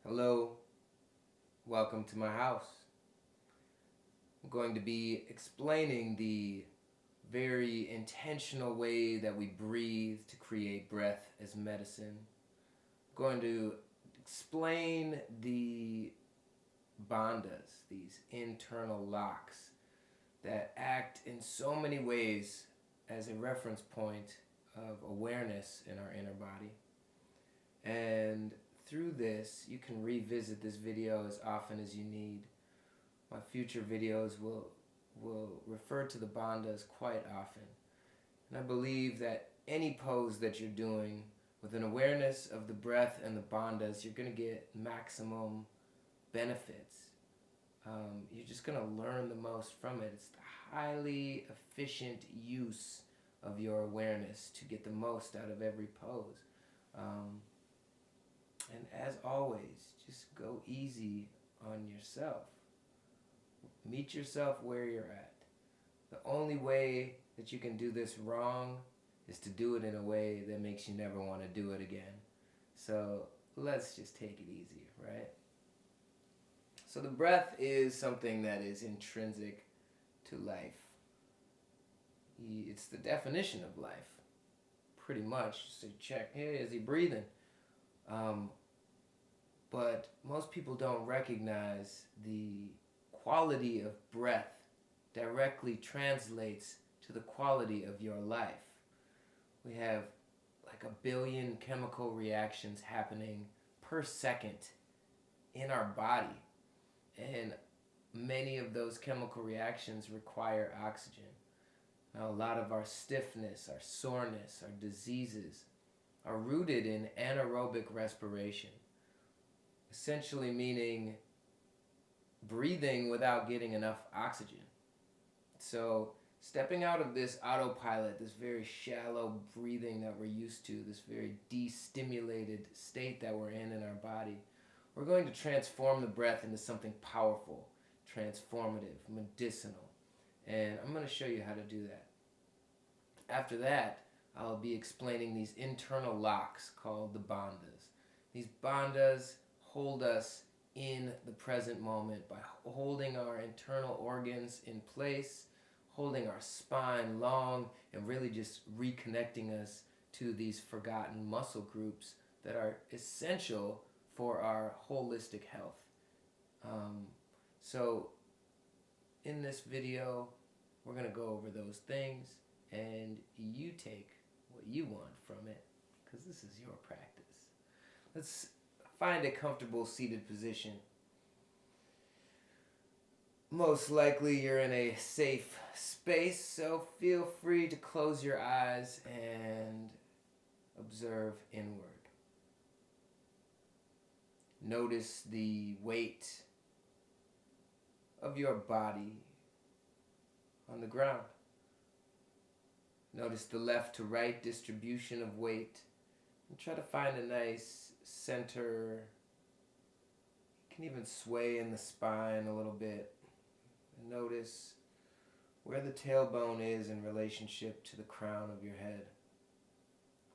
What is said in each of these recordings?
Hello, welcome to my house. I'm going to be explaining the very intentional way that we breathe to create breath as medicine. I'm going to explain the bandhas, these internal locks that act in so many ways as a reference point of awareness in our inner body. And through this, you can revisit this video as often as you need. My future videos will refer to the bandhas quite often. And I believe that any pose that you're doing with an awareness of the breath and the bandhas, you're going to get maximum benefits. You're just going to learn the most from it. It's the highly efficient use of your awareness to get the most out of every pose. And as always, just go easy on yourself. Meet yourself where you're at. The only way that you can do this wrong is to do it in a way that makes you never want to do it again. So let's just take it easy, right? So the breath is something that is intrinsic to life. It's the definition of life, pretty much. So check, hey, is he breathing? But most people don't recognize the quality of breath directly translates to the quality of your life. We have like 1 billion chemical reactions happening per second in our body. And many of those chemical reactions require oxygen. Now, a lot of our stiffness, our soreness, our diseases are rooted in anaerobic respiration. Essentially meaning breathing without getting enough oxygen. So stepping out of this autopilot, this very shallow breathing that we're used to, this very destimulated state that we're in our body, we're going to transform the breath into something powerful, transformative, medicinal. And I'm going to show you how to do that. After that, I'll be explaining these internal locks called the bandhas. These bandhas hold us in the present moment by holding our internal organs in place, holding our spine long, and really just reconnecting us to these forgotten muscle groups that are essential for our holistic health. So in this video, we're going to go over those things, and you take what you want from it, because this is your practice. Let's find a comfortable seated position. Most likely you're in a safe space, so feel free to close your eyes and observe inward. Notice the weight of your body on the ground. Notice the left to right distribution of weight, and try to find a nice center. You can even sway in the spine a little bit. And notice where the tailbone is in relationship to the crown of your head.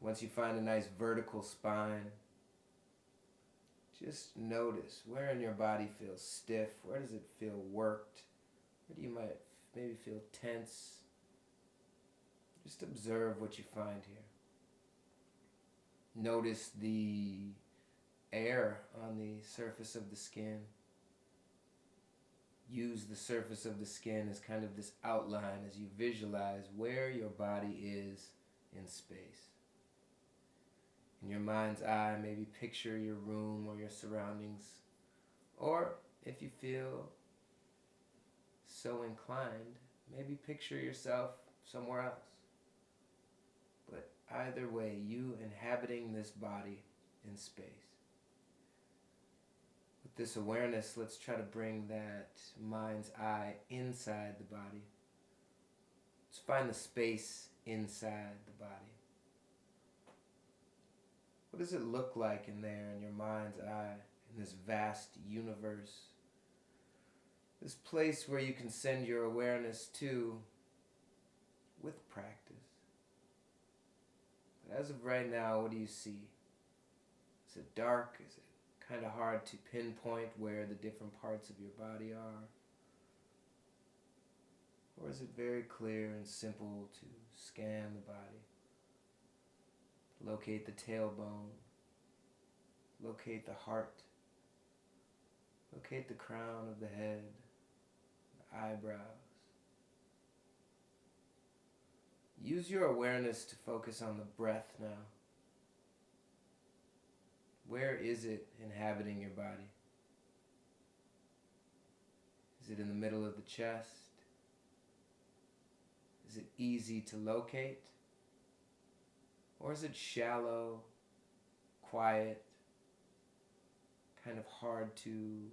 Once you find a nice vertical spine, just notice where in your body feels stiff, where does it feel worked, where do you might maybe feel tense. Just observe what you find here. Notice the air on the surface of the skin. Use the surface of the skin as kind of this outline as you visualize where your body is in space. In your mind's eye, maybe picture your room or your surroundings, or if you feel so inclined, maybe picture yourself somewhere else. But either way, you inhabiting this body in space. With this awareness, let's try to bring that mind's eye inside the body. Let's find the space inside the body. What does it look like in there in your mind's eye, in this vast universe? This place where you can send your awareness to with practice. But as of right now, what do you see? Is it dark? Is it kind of hard to pinpoint where the different parts of your body are? Or is it very clear and simple to scan the body? Locate the tailbone. Locate the heart. Locate the crown of the head, the eyebrows. Use your awareness to focus on the breath now. Where is it inhabiting your body? Is it in the middle of the chest? Is it easy to locate? Or is it shallow, quiet, kind of hard to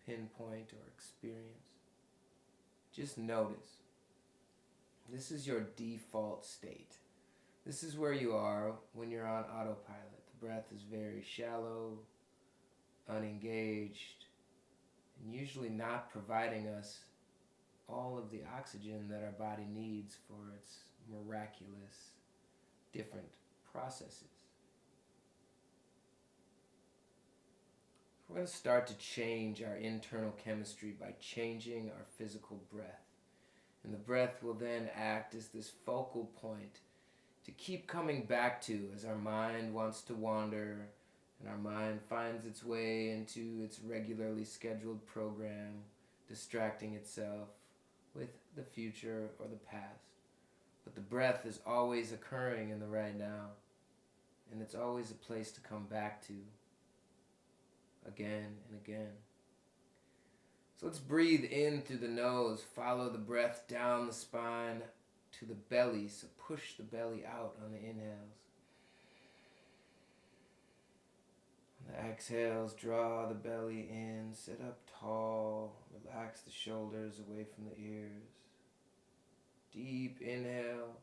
pinpoint or experience? Just notice. This is your default state. This is where you are when you're on autopilot. The breath is very shallow, unengaged, and usually not providing us all of the oxygen that our body needs for its miraculous different processes. We're going to start to change our internal chemistry by changing our physical breath. And the breath will then act as this focal point to keep coming back to as our mind wants to wander and our mind finds its way into its regularly scheduled program, distracting itself with the future or the past. But the breath is always occurring in the right now, and it's always a place to come back to again and again. So let's breathe in through the nose, follow the breath down the spine to the belly, so push the belly out on the inhales. On the exhales, draw the belly in, sit up tall, relax the shoulders away from the ears. Deep inhale,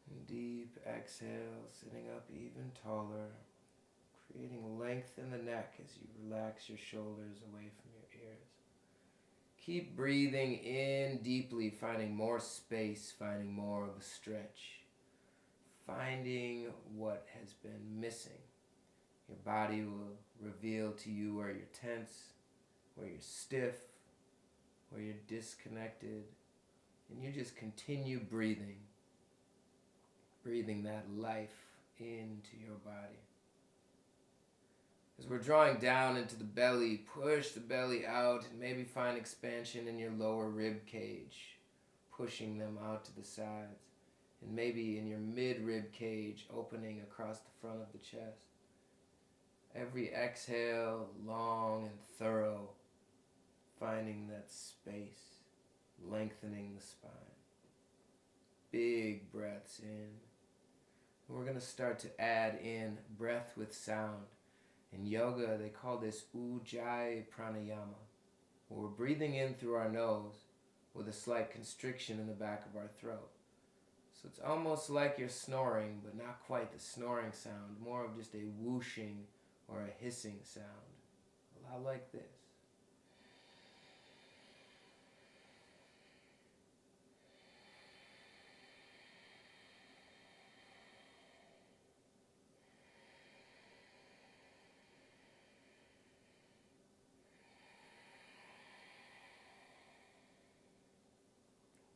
and deep exhale, sitting up even taller, creating length in the neck as you relax your shoulders away from your ears. Keep breathing in deeply, finding more space, finding more of a stretch, finding what has been missing. Your body will reveal to you where you're tense, where you're stiff, where you're disconnected, and you just continue breathing, breathing that life into your body. As we're drawing down into the belly, push the belly out and maybe find expansion in your lower rib cage, pushing them out to the sides, and maybe in your mid-rib cage, opening across the front of the chest. Every exhale, long and thorough, finding that space, lengthening the spine. Big breaths in. And we're going to start to add in breath with sound. In yoga, they call this ujjayi pranayama, where we're breathing in through our nose with a slight constriction in the back of our throat. So it's almost like you're snoring, but not quite the snoring sound, more of just a whooshing or a hissing sound, a lot like this.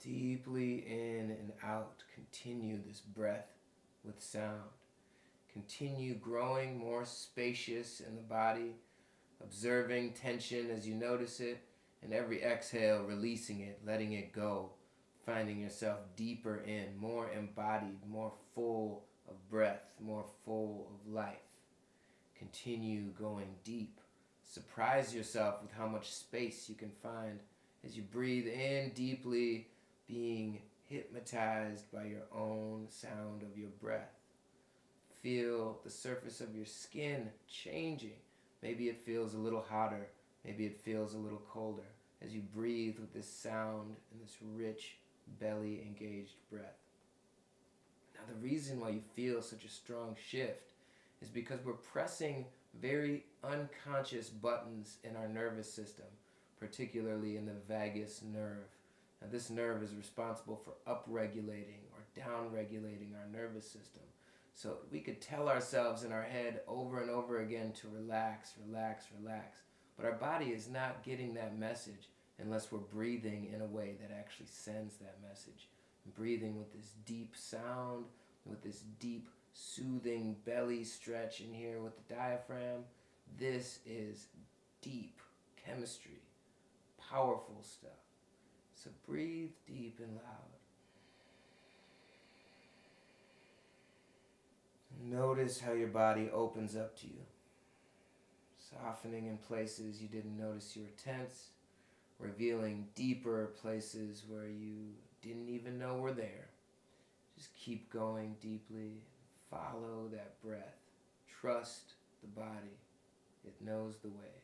Deeply in and out, continue this breath with sound. Continue growing more spacious in the body, observing tension as you notice it, and every exhale releasing it, letting it go, finding yourself deeper in, more embodied, more full of breath, more full of life. Continue going deep. Surprise yourself with how much space you can find as you breathe in deeply, being hypnotized by your own sound of your breath. Feel the surface of your skin changing. Maybe it feels a little hotter. Maybe it feels a little colder as you breathe with this sound and this rich, belly-engaged breath. Now, the reason why you feel such a strong shift is because we're pressing very unconscious buttons in our nervous system, particularly in the vagus nerve. Now, this nerve is responsible for upregulating or downregulating our nervous system. So we could tell ourselves in our head over and over again to relax, relax, relax. But our body is not getting that message unless we're breathing in a way that actually sends that message. And breathing with this deep sound, with this deep soothing belly stretch in here with the diaphragm. This is deep chemistry, powerful stuff. So breathe deep and loud. Notice how your body opens up to you, softening in places you didn't notice you were tense, revealing deeper places where you didn't even know were there. Just keep going deeply. Follow that breath. Trust the body. It knows the way.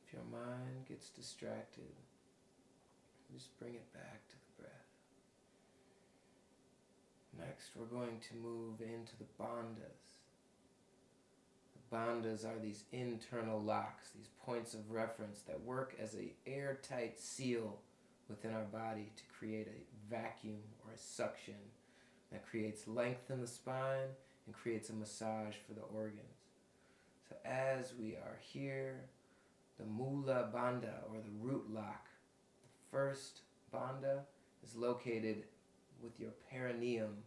If your mind gets distracted, just bring it back to the breath. Next, we're going to move into the bandhas. The bandhas are these internal locks, these points of reference that work as an airtight seal within our body to create a vacuum or a suction that creates length in the spine and creates a massage for the organs. So as we are here, the Maha Bandha, or the root lock, the first bandha is located with your perineum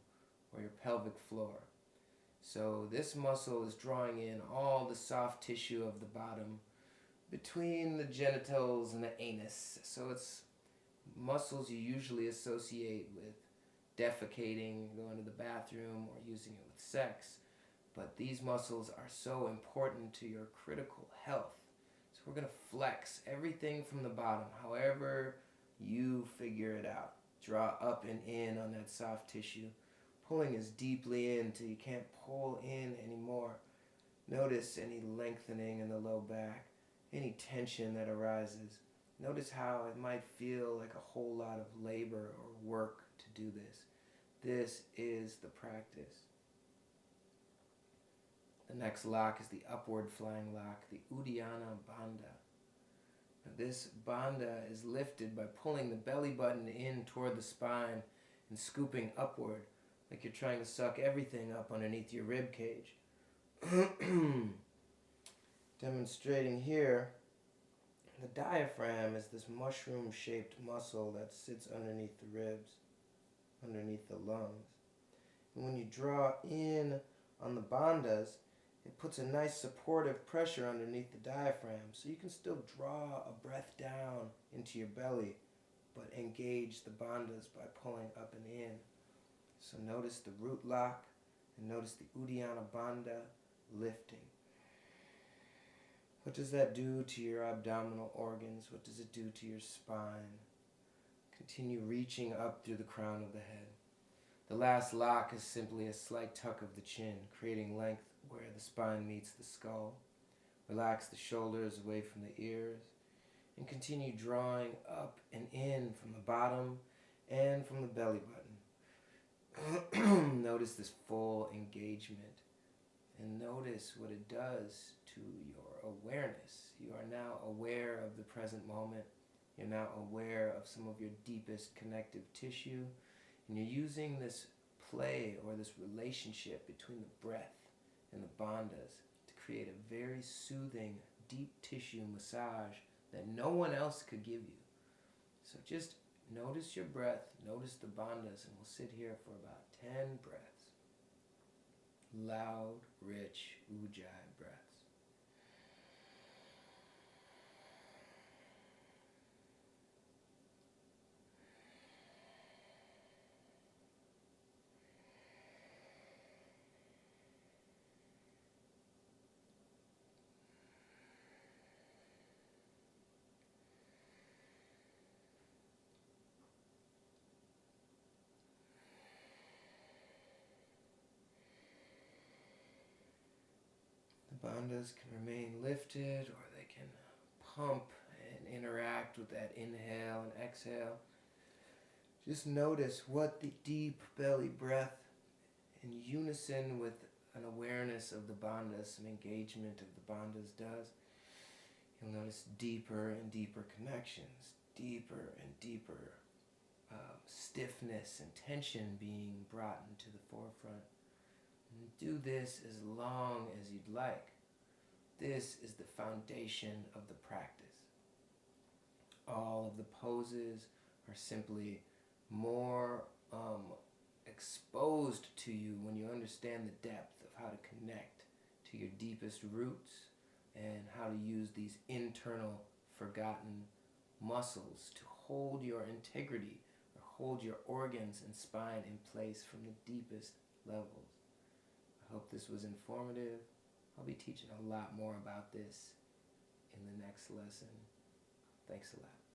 or your pelvic floor. So this muscle is drawing in all the soft tissue of the bottom between the genitals and the anus. So it's muscles you usually associate with defecating, going to the bathroom, or using it with sex. But these muscles are so important to your critical health. So we're going to flex everything from the bottom, however you figure it out. Draw up and in on that soft tissue, pulling as deeply in till you can't pull in anymore. Notice any lengthening in the low back, any tension that arises. Notice how it might feel like a whole lot of labor or work to do this. This is the practice. The next lock is the upward flying lock, the Uddiyana Bandha. Now this bandha is lifted by pulling the belly button in toward the spine and scooping upward, like you're trying to suck everything up underneath your rib cage. Demonstrating here, the diaphragm is this mushroom-shaped muscle that sits underneath the ribs, underneath the lungs. And when you draw in on the bandhas, it puts a nice supportive pressure underneath the diaphragm, so you can still draw a breath down into your belly, but engage the bandhas by pulling up and in. So notice the root lock, and notice the Uddiyana Bandha lifting. What does that do to your abdominal organs? What does it do to your spine? Continue reaching up through the crown of the head. The last lock is simply a slight tuck of the chin, creating length where the spine meets the skull. Relax the shoulders away from the ears, and continue drawing up and in from the bottom and from the belly button. Notice this full engagement, and notice what it does to your awareness. You are now aware of the present moment. You're now aware of some of your deepest connective tissue, and you're using this play or this relationship between the breath and the bandhas to create a very soothing, deep tissue massage that no one else could give you. So just notice your breath, notice the bandhas, and we'll sit here for about 10 breaths. Loud, rich, ujjayi breaths. The bandhas can remain lifted, or they can pump and interact with that inhale and exhale. Just notice what the deep belly breath in unison with an awareness of the bandhas, an engagement of the bandhas does. You'll notice deeper and deeper connections, deeper and deeper stiffness and tension being brought into the forefront. And do this as long as you'd like. This is the foundation of the practice. All of the poses are simply more exposed to you when you understand the depth of how to connect to your deepest roots and how to use these internal forgotten muscles to hold your integrity or hold your organs and spine in place from the deepest levels. I hope this was informative. I'll be teaching a lot more about this in the next lesson. Thanks a lot.